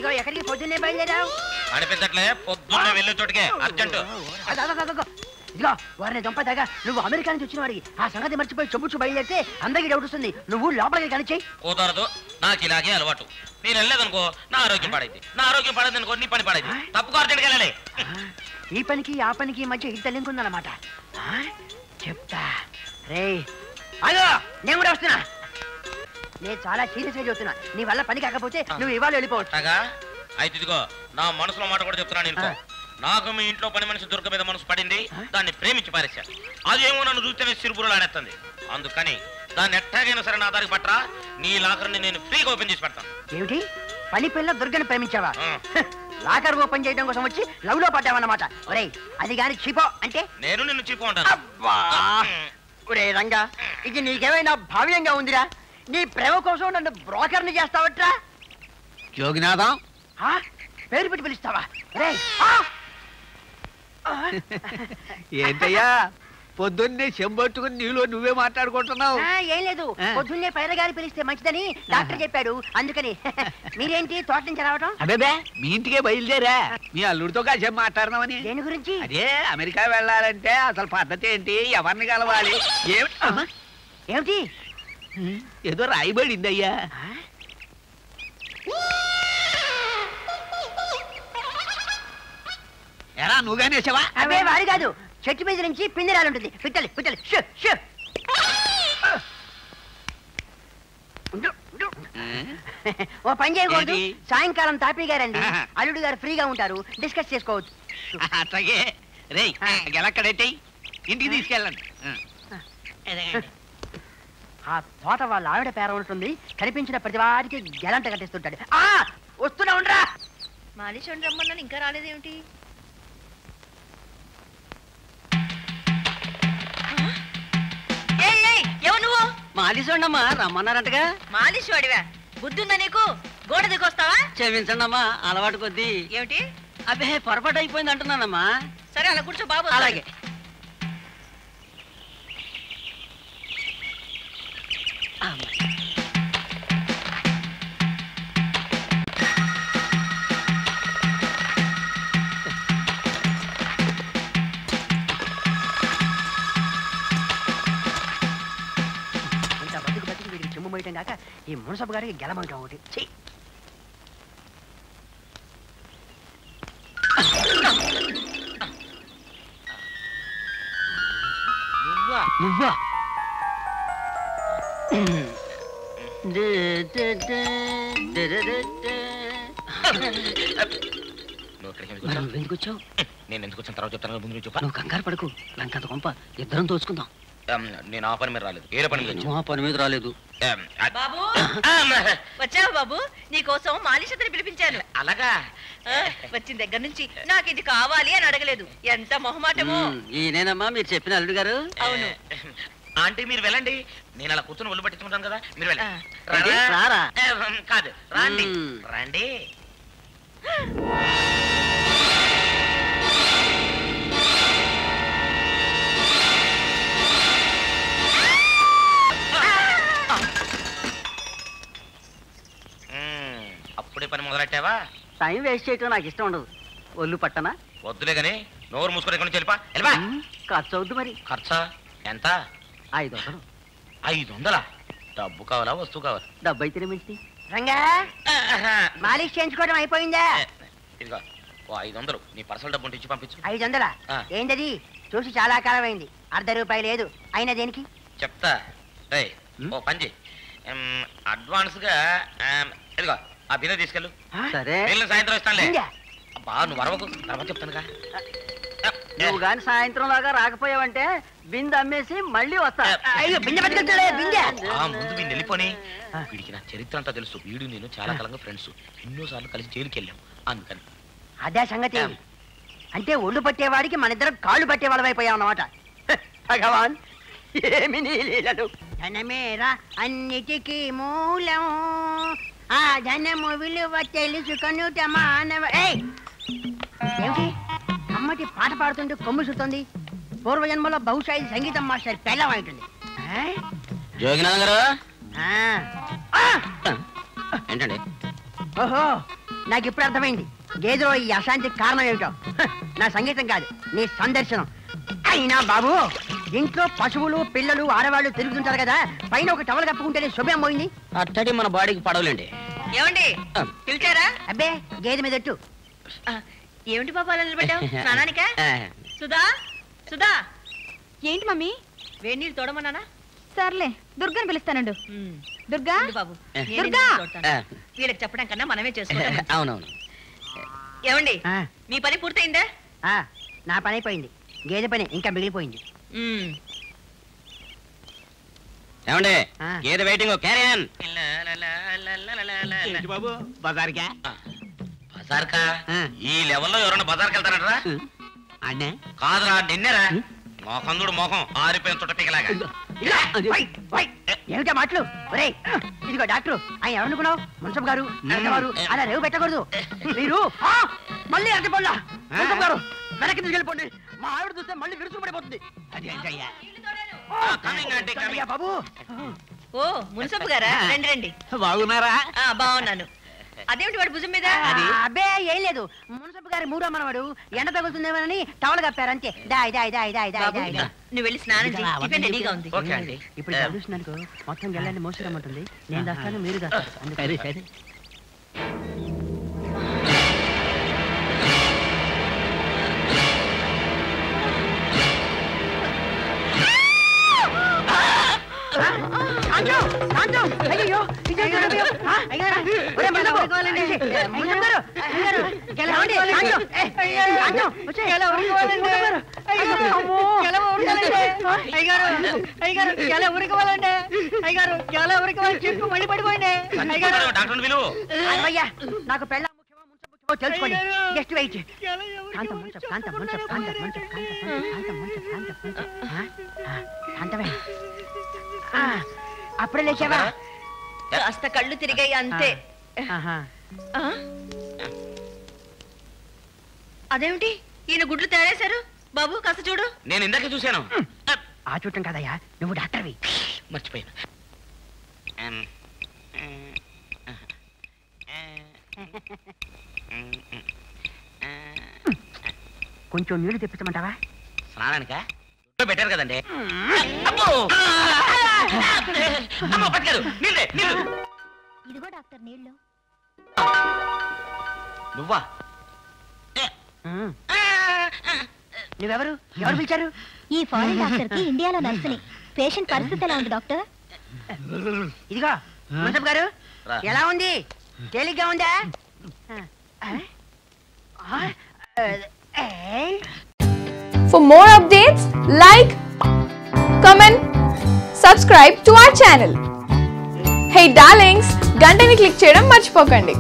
ఇదిగో ఎక్కడికి పొద్దున్నే బయలుదేరావు? అనిపించట్లే, పొద్దున్నే వెళ్ళే చోటుకే అర్జెంట్. ఇదిగో వారిని దొంపదాగా నువ్వు అమెరికా నుంచి వచ్చిన వాడికి ఆ సంగతి మర్చిపోయి చెబుచ్చు బయలుదేరితే అందరికీ డౌట్ వస్తుంది. నువ్వు లోపలికి కనిచేయి. కుదరదు, నాకు ఇలాగే అలవాటు. నేను వెళ్ళలేదనుకో నా ఆరోగ్యం పాడైంది, నా ఆరోగ్యం పాడైంది అనుకో నీ పని పాడైంది. తప్పుకో, అర్జెంట్కి వెళ్ళాలి. ఈ పనికి ఆ పనికి మధ్య ఇంత లింక్ ఉందన్నమాట. చెప్తా రే. అయ్యో నేను కూడా వస్తున్నా. నేను చాలా సీరియస్ గా చెప్తున్నా. నీ వల్ల పని కాకపోతే నువ్వు ఇవాళ వెళ్ళిపోవచ్చు. అయితే ఇదిగో నా మనసులో మాట కూడా చెప్తున్నా. నేను నాకు మీ ఇంట్లో పని మనిషి దుర్గ మీద మనసు పడింది, దాన్ని ప్రేమించి పారేశా. అదేమో నన్ను చూస్తేనే సిరుపురులు ఆడేస్తుంది. అందుకని దాన్ని ఎట్టాగైనా సరే నా దారికి పట్టరా, నీ లాకర్ని నేను ఫ్రీగా ఓపెన్ చేసి పెడతాను. ఏమిటి పని పిల్ల దుర్గని ప్రేమించావా? లాకర్ ఓపెన్ చేయడం కోసం వచ్చి లవ్ లో పడ్డావన్నమాట. ఒరేయ్ అది గాని చీపో అంటే నేను నిన్ను చీపో ఉంటాను. ఒరే రంగా, ఇది నీకేమైనా భావ్యంగా ఉందిరా? నీ ప్రేమ కోసం నన్ను బ్రోకర్ని చేస్తావట్రా? జోగినాథం పేరు పెట్టి పిలుస్తావా? ఏంటయ్యా పొద్దున్నే చెంబట్టుకుని నీలో నువ్వే మాట్లాడుకుంటున్నావు? ఏం లేదు, పొద్దున్నే పైరగారి పిలిస్తే మంచిదని డాక్టర్ చెప్పాడు, అందుకని. మీరేంటి తోట నుంచి రావటం? అదే మీ ఇంటికే బయలుదేరా, మీ అల్లుడితో కాసేపు మాట్లాడదామని. దేని గురించి? అదే అమెరికా వెళ్ళాలంటే అసలు పద్ధతి ఏంటి, ఎవరిని కలవాలి ఏమిటి? ఏదో రాయబడింది అయ్యా. ఎలా నువ్వుగానే వేసావా? అవే వారి కాదు, చెట్టు మీద నుంచి పిందిరాలుంటుంది. పిట్టలి పిట్టలి. ఓ పని చేయకూడదు, సాయంకాలం తాపీ గారండి అల్లుడు గారు ఫ్రీగా ఉంటారు, డిస్కస్ చేసుకోవచ్చు. అట్లాగే రే, గెలక్కడైతే ఇంటికి తీసుకెళ్ళండి. ఆ తోట వాళ్ళ ఆవిడ పేర ఉంటుంది, కనిపించిన ప్రతి వారికి గెలంట కట్టిస్తుంటాడు. వస్తున్నా ఉండరా. మాలిష్ రమ్మన్నాను, ఇంకా రాలేదేమిటి? ఎవరు నువ్వు? మాలిసోండమ్మా రమ్మన్నారంటగా. మాలిష్ వాడివా? బుద్ధుందా నీకు? గోడ దిగొస్తావా? క్షమించండమ్మా, అలవాటు కొద్దీ. ఏమిటి? అబ్బే పొరపాటు అయిపోయింది అంటున్నానమ్మా. సరే అలా కూర్చో బాబు. అలాగే. చెమ్ము మొయ్యటం కాక ఈ మునసబు గారికి గెలమంటాం ఒకటి. చెయ్యి. నువ్వా? ఎందుకు వచ్చావు? నేను ఎందుకు వచ్చిన తర్వాత చెప్తాను, ముందు చెప్పా. నువ్వు కంగారు పడకు, లంకంత కొంప ఇద్దరం తోచుకుందాం. నేను ఆ పని మీద రాలేదు, వేరే పని మీద. ఆ పని మీద రాలేదు. బాబు వచ్చావా బాబు? నీకోసం మాలిష్ అతని పిలిపించాను. అలాగా? వచ్చిన దగ్గర నుంచి నాకు ఇది కావాలి అని అడగలేదు. ఎంత మొహమాటమో. ఈయనేనమ్మా మీరు చెప్పిన అల్లుడు గారు? అవును. ఆంటీ మీరు వెళ్ళండి, నేను అలా కూర్చొని ఒళ్ళు పట్టించుకుంటాను కదా, మీరు వెళ్ళండి. రారా? కాదు రండి రండి. అప్పుడే పని మొదలెట్టావా? టైం వేస్ట్ చేయటం నాకు ఇష్టం ఉండదు. ఒళ్ళు పట్టనా? వద్దులే గాని నోరు మూసుకొని ఎక్కడి నుంచి వెళ్ళిపా. వెళ్ళిపా. ఖర్చు అవుద్దు మరి. ఖర్చా ఎంత? 500. 500? డబ్బు కావాలా వస్తువు కావాలా? డబ్బు అయితే మంచిది. రంగా మాలిష్ చేయించుకోవడం అయిపోయిందా? ఇదిగో ఓ 500 నీ పర్సనల్ డబ్బు ఇచ్చి పంపించు. 500? ఏంటది? చూసి చాలా కాలం అయింది. ₹1/2 లేదు. అయినా దేనికి చెప్తా. ఓ పని అడ్వాన్స్ గా ఇదిగో ఆ బిల్లు తీసుకెళ్ళు. సరే సాయంత్రం ఇస్తానులే. అబ్బా నువ్వు వరవకు, తర్వాత చెప్తానుగా. నువ్వు గాని సాయంత్రం లాగా రాకపోయావంటే బిందె అమ్మేసి మళ్ళీ వస్తా. ముందు వీడిని వెళ్ళిపోని. వీడికి నా చరిత్ర అంతా తెలుసు. వీడు నేను చాలా కాలంగా ఫ్రెండ్స్, ఎన్నోసార్లు కలిసి జైలుకి వెళ్ళాం, అందుకని. అదే సంగతి. అంటే ఒళ్ళు పట్టేవాడికి మన ఇద్దరం కాళ్ళు పట్టే వాళ్ళం అయిపోయాం అన్నమాట. భగవాన్ ఏమి నీ లీలలు. ధనమేరా అన్నిటికీ మూలం, ఆ ధనము విలువ తెలుసుకొనుట మానవ. ఏమిటి అమ్మటి పాట పాడుతుంటే కొమ్ము సుతుంది? పూర్వజన్మలో బహుశా ఇది సంగీతం మాస్టర్ పెళ్ళం ఉంటుంది. జోగినాథ్ గారు ఏంటండి? ఓహో నాకు ఇప్పుడు అర్థమైంది గేదెలో ఈ అశాంతికి కారణం ఏమిటో. నా సంగీతం కాదు, నీ సందర్శనం. అయినా బాబు, ఇంట్లో పశువులు పిల్లలు ఆడవాళ్ళు తిరుగుతుంటారు కదా, పైన ఒక టవల్ కప్పుకుంటేనే శుభ్యం పోయింది. అట్టడి మన బాడీకి పడవలేండి. ఏమండి పిలిచారా? అబ్బే, గేదె మీద ఎట్టు. ఏమిటి బాబు అలా నిలబడ్డావు? స్నానానికా? సుధా, సుధా, ఏంటి మమ్మీ? వేడి నీళ్ళు తోడమన్నానా? సర్లే, దుర్గాని పిలుస్తానండు. దుర్గా, బాబు దుర్గా. వీళ్ళకి చెప్పడం కన్నా మనమే చేసుకుంటాం. అవునవును. ఏమండి ఆ, మీ పని పూర్తయిందా? ఆ, నా పని అయిపోయింది, గేదె పని ఇంకా మిగిలిపోయింది. ఏమండి ఆ. గేదె వెయిటింగ్, క్యారియన్. బాబు బజార్కా బజార్కా? ఆ. ఈ లెవెల్లో ఎవరన్నా బజార్కి వెళ్తారట్రా? అన్నే కాదురా, నిన్నేరా. మా కందుడు మొహం ఆరిపోయిన చుట్టపికలాగా. ఏమిటా మాటలు? ఒరేయ్, ఇదిగో డాక్టర్, ఆయన ఎవరనుకున్నావు? మున్సబ్ గారు వారు అలా రేవు పెట్టకూడదు. మీరు మళ్ళీ అడ్డపడ్లా. మున్సబ్ గారు వెనక్కి తీసుకెళ్ళిపోండి. మా ఆవిడ చూస్తే మళ్ళీ విరుసు పడిపోతుంది. అది ఏంటయ్యా? అయ్యా బాబు. ఓ మున్సబ్ గారా, రండి రండి. బాగున్నారా? బాగున్నాను. అదేమిటి వాడు భుజం మీద? అబ్బే ఏం లేదు, మున్సబ్ గారి మూడో మనవాడు ఎండ తగులుతుందేమోనని టవల్ కప్పారు అంతే. దాయ్ దాయ్ దాయ్ దాయ్ దాయ్ బాబు, దాయ్. నువ్వు వెళ్ళి స్నానం చేయి, టిఫిన్ రెడీగా ఉంది. ఓకే అండి. ఇప్పుడు చదువుతున్నానుకో మొత్తం గెళ్ళండి మోసుకురమ్మంటుంది. నేను దాస్తాను, మీరు దాస్తారు. సరే సరే. అయ్యో నాకు పెళ్ళ ముఖ్యమో మున్సబ్ తెలుసుకోండి. Just wait. కాంతం మున్సబ్, కాంతం మున్సబ్, కాంతం మున్సబ్, కాంతం మున్సబ్, కాంతం మున్సబ్, కాంతం మున్సబ్. కాంతమే, అప్పుడే లేచావా? కాస్త కళ్ళు తిరిగాయి అంతే. అదేమిటి ఈయన గుడ్లు తయారేశారు? బాబు కాస్త చూడు. నేను ఇందాకే చూశాను. ఆ చూడటం కదయ్యా, నువ్వు డాక్టర్వి. మర్చిపోయాను. కొంచెం నీళ్లు తెప్పించమంటావా? స్నానానికా? పెట్టారు కదండి. పట్టారు ఇదిగో డాక్టర్ నీళ్ళు. నువ్వా? నువ్వెవరు? ఎవరు పిలిచారు? ఈ ఫారెన్ డాక్టర్ కి ఇండియాలో నర్సుని. పేషెంట్ పరిస్థితి ఎలా ఉంది డాక్టర్? ఇదిగో మున్సబ్ గారు, ఎలా ఉంది? తేలిగ్గా ఉందా? For more updates, like, comment, subscribe to our channel. Hey darlings, గంటని click చేయడం మర్చిపోకండి.